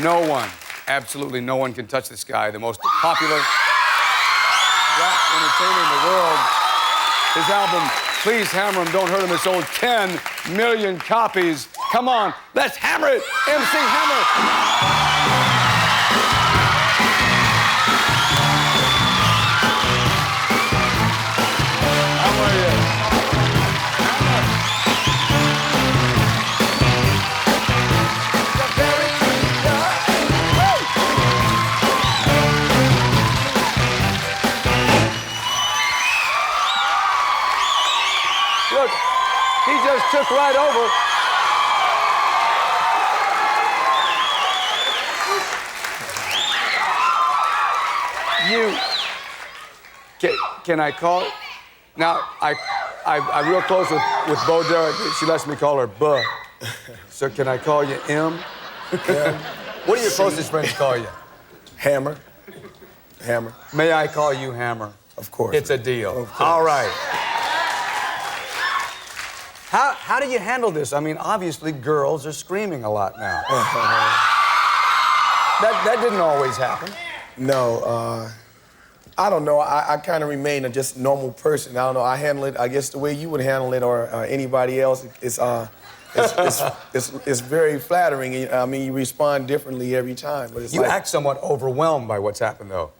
No one, absolutely no one can touch this guy. The most popular rap entertainer in the world. His album, Please Hammer Him, Don't Hurt Him, has sold 10 million copies. Come on, let's hammer it, MC Hammer. How are you? Look, he just took right over. Can I call it? Now, I'm real close with Bo Derek. She lets me call her Buh. So can I call you M? What do your closest friends call you? Hammer. Hammer. May I call you Hammer? Of course. It's a deal. All right. How do you handle this? I mean, obviously, girls are screaming a lot now. That didn't always happen. No, I don't know. I kind of remain a just normal person. I don't know. I handle it, I guess, the way you would handle it or anybody else. It's very flattering. I mean, you respond differently every time. But it's you act somewhat overwhelmed by what's happened, though.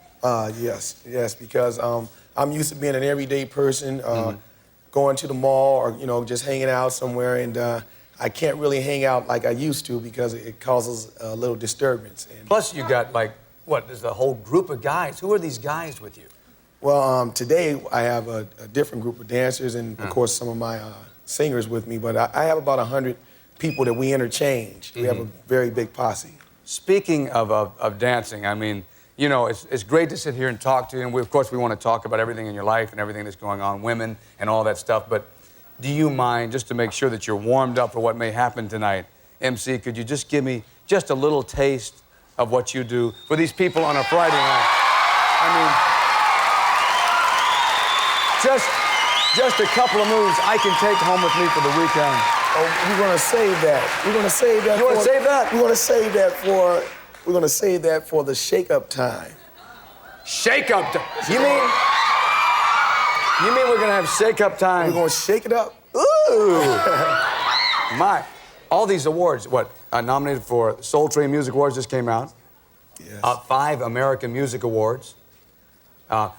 Yes, because I'm used to being an everyday person, going to the mall or, you know, just hanging out somewhere, and I can't really hang out like I used to because it causes a little disturbance. And plus, you got, like, what, there's a whole group of guys. Who are these guys with you? Well, today I have a different group of dancers and, of course, some of my singers with me, but I have about 100 people that we interchange. We have a very big posse. Speaking of dancing, I mean, you know, it's great to sit here and talk to you, and of course we want to talk about everything in your life and everything that's going on, women and all that stuff, but do you mind, just to make sure that you're warmed up for what may happen tonight, MC, could you just give me just a little taste of what you do for these people on a Friday night? I mean, just a couple of moves I can take home with me for the weekend. Oh, we're gonna save that. We're gonna save that. You wanna save that? We're gonna save that for. We're gonna save that for the shake-up time. Shake-up time? You mean we're gonna have shake-up time? We're gonna shake it up. Ooh! My, all these awards, what, nominated for Soul Train Music Awards just came out. Yes. 5 American Music Awards.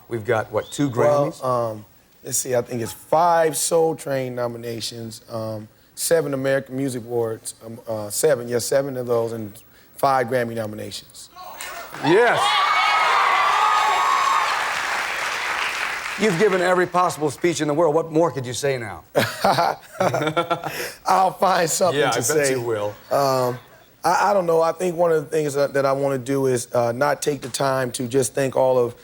We've got, what, 2 Grammys? Well, let's see, I think it's 5 Soul Train nominations, 7 American Music Awards, 7 of those, and 5 Grammy nominations. Yes. You've given every possible speech in the world. What more could you say now? I'll find something to say. Yeah, I bet you will. I don't know. I think one of the things that I want to do is not take the time to just thank all of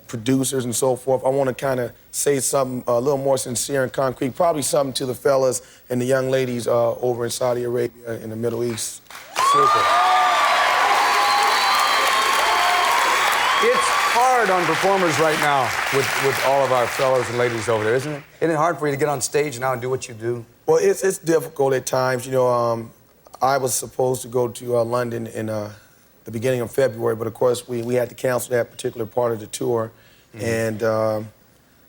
producers and so forth. I want to kind of say something a little more sincere and concrete, probably something to the fellas and the young ladies over in Saudi Arabia in the Middle East. Super. It's hard on performers right now with all of our fellows and ladies over there, isn't it? Isn't it hard for you to get on stage now and do what you do? Well, it's difficult at times. You know, I was supposed to go to London in the beginning of February, but of course we had to cancel that particular part of the tour. And,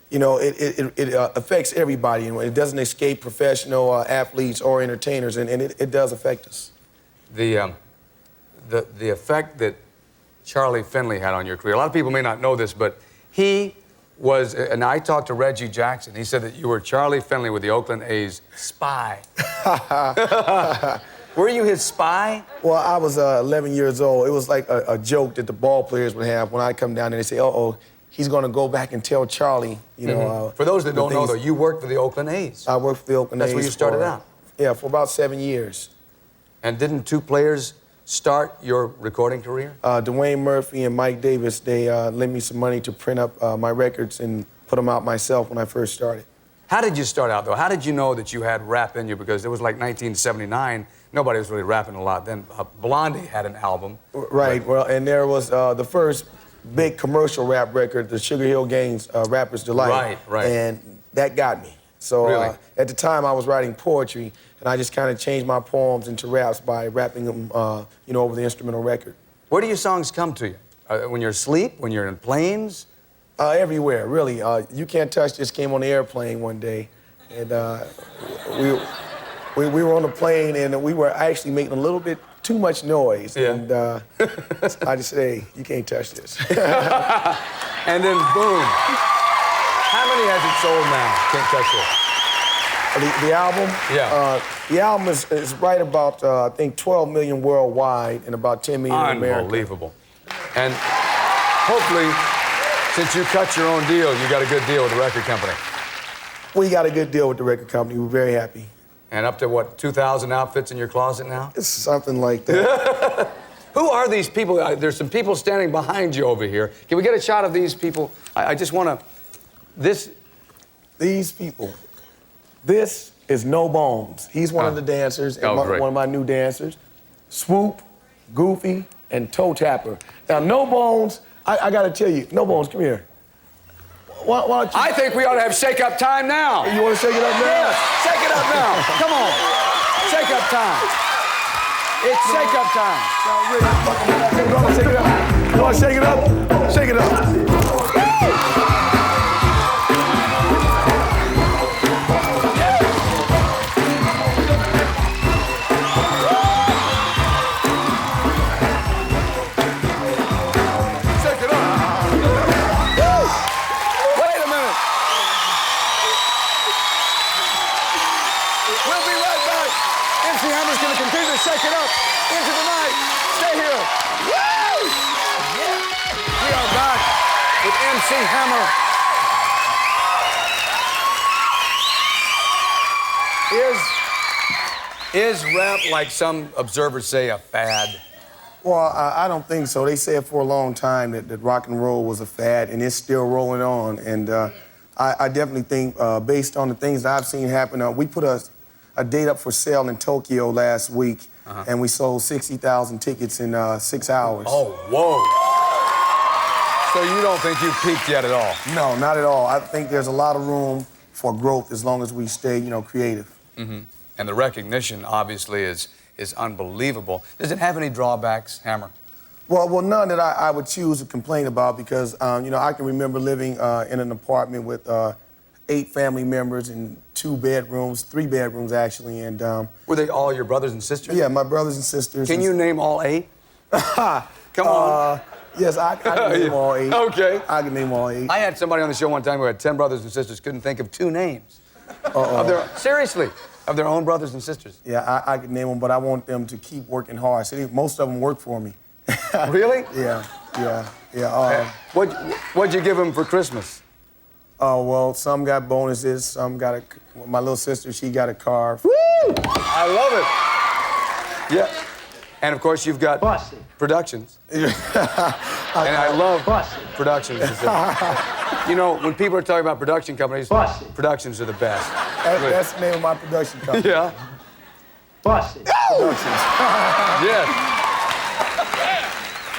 you know, it affects everybody. And it doesn't escape professional athletes or entertainers, and it does affect us. The effect that Charlie Finley had on your career. A lot of people may not know this, but he was, and I talked to Reggie Jackson. He said that you were Charlie Finley with the Oakland A's spy. Were you his spy? Well, I was 11 years old. It was like a joke that the ball players would have when I come down there. They say, uh-oh, he's going to go back and tell Charlie, you know. For those that don't know, though, you worked for the Oakland A's. I worked for the Oakland A's. That's where you started out? Yeah, for about 7 years. And didn't 2 players start your recording career? Dwayne Murphy and Mike Davis, they lent me some money to print up my records and put them out myself when I first started. How did you start out, though? How did you know that you had rap in you? Because it was like 1979. Nobody was really rapping a lot then. Blondie had an album. Right, well, and there was the first big commercial rap record, the Sugar Hill Gang's Rapper's Delight. Right. And that got me. So Really? at the time, I was writing poetry, and I just kind of changed my poems into raps by rapping them, over the instrumental record. Where do your songs come to you? When you're asleep? When you're in planes? Everywhere, really. You Can't Touch This came on the airplane one day, and we were on the plane, and we were actually making a little bit too much noise. Yeah. And I just said, hey, you can't touch this. And then boom. How many has it sold now? Can't touch it. The album? Yeah. The album is right about, I think, 12 million worldwide and about 10 million in America. Unbelievable. And hopefully, since you cut your own deal, you got a good deal with the record company. We got a good deal with the record company. We're very happy. And up to, what, 2,000 outfits in your closet now? It's something like that. Who are these people? There's some people standing behind you over here. Can we get a shot of these people? I just want to... These people. This is No Bones. He's one of the dancers, and great. one of my new dancers. Swoop, Goofy, and Toe Tapper. Now, No Bones, I got to tell you, No Bones, come here. Why don't you... I think we ought to have shake-up time now. You want to shake it up now? Yes, shake it up now. Come on. Shake-up time. It's shake-up time. You want to shake it up? You want to shake it up? Shake it up. Shake it up into the night. Stay here. Woo! Yeah. We are back with MC Hammer. Is rap, like some observers say, a fad? Well, I don't think so. They said for a long time that rock and roll was a fad, and it's still rolling on. And I definitely think, based on the things that I've seen happen, we put a date up for sale in Tokyo last week, and we sold 60,000 tickets in 6 hours. Oh, whoa. So you don't think you've peaked yet at all? No, not at all. I think there's a lot of room for growth as long as we stay, creative. Mm-hmm. And the recognition, obviously, is unbelievable. Does it have any drawbacks, Hammer? Well, none that I would choose to complain about because, I can remember living in an apartment with 8 family members and 2 bedrooms, 3 bedrooms, actually, and... Were they all your brothers and sisters? Yeah, my brothers and sisters. Can you name all 8? Come on. Yes, I can name all 8. Okay. I can name all 8. I had somebody on the show one time who had 10 brothers and sisters, couldn't think of 2 names. Seriously, of their own brothers and sisters. Yeah, I could name them, but I want them to keep working hard. See, most of them work for me. Really? Yeah. What'd you give them for Christmas? Oh, well, some got bonuses, some got my little sister, she got a car. Woo! I love it. Yeah. And, of course, you've got Productions. And I love Productions. When people are talking about production companies, Productions are the best. That's the name of my production company. Yeah. Productions. Yes.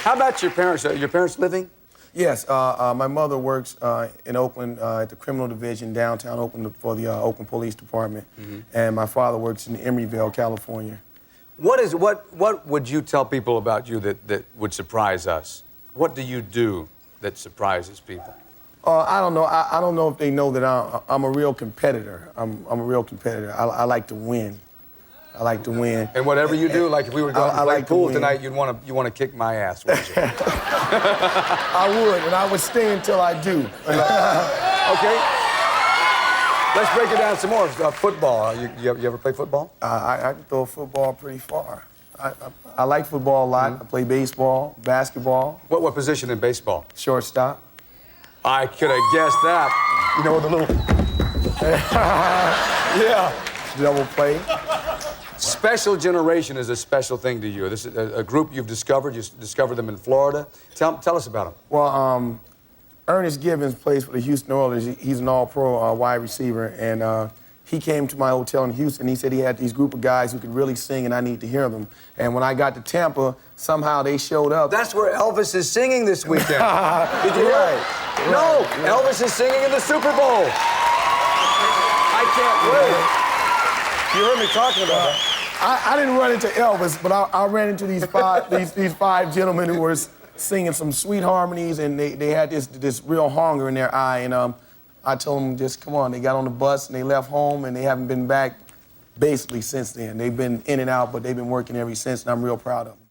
How about your parents? Are your parents living? Yes, my mother works in Oakland at the criminal division downtown Oakland for the Oakland Police Department, and my father works in Emeryville, California. What would you tell people about you that would surprise us? What do you do that surprises people? I don't know. I don't know if they know that I'm a real competitor. I'm a real competitor. I like to win. I like to win. And whatever you do, like if we were going to play pool tonight, you want to kick my ass, wouldn't you? I would, and I would stay until I do. Okay. Let's break it down some more. Football. You ever play football? I can throw a football pretty far. I like football a lot. I play baseball, basketball. What position in baseball? Shortstop. I could have guessed that. You know, the little... Yeah. Double play. Special Generation is a special thing to you. This is a group you've discovered. You discovered them in Florida. Tell us about them. Well, Ernest Gibbons plays for the Houston Oilers. He's an all-pro wide receiver, and he came to my hotel in Houston. He said he had these group of guys who could really sing, and I need to hear them. And when I got to Tampa, somehow they showed up. That's where Elvis is singing this weekend. Did you hear? Right. No, Elvis is singing in the Super Bowl. I can't wait. You heard me talking about that. I didn't run into Elvis, but I ran into these five gentlemen who were singing some sweet harmonies, and they had this real hunger in their eye. And I told them, just come on. They got on the bus and they left home, and they haven't been back basically since then. They've been in and out, but they've been working ever since, and I'm real proud of them.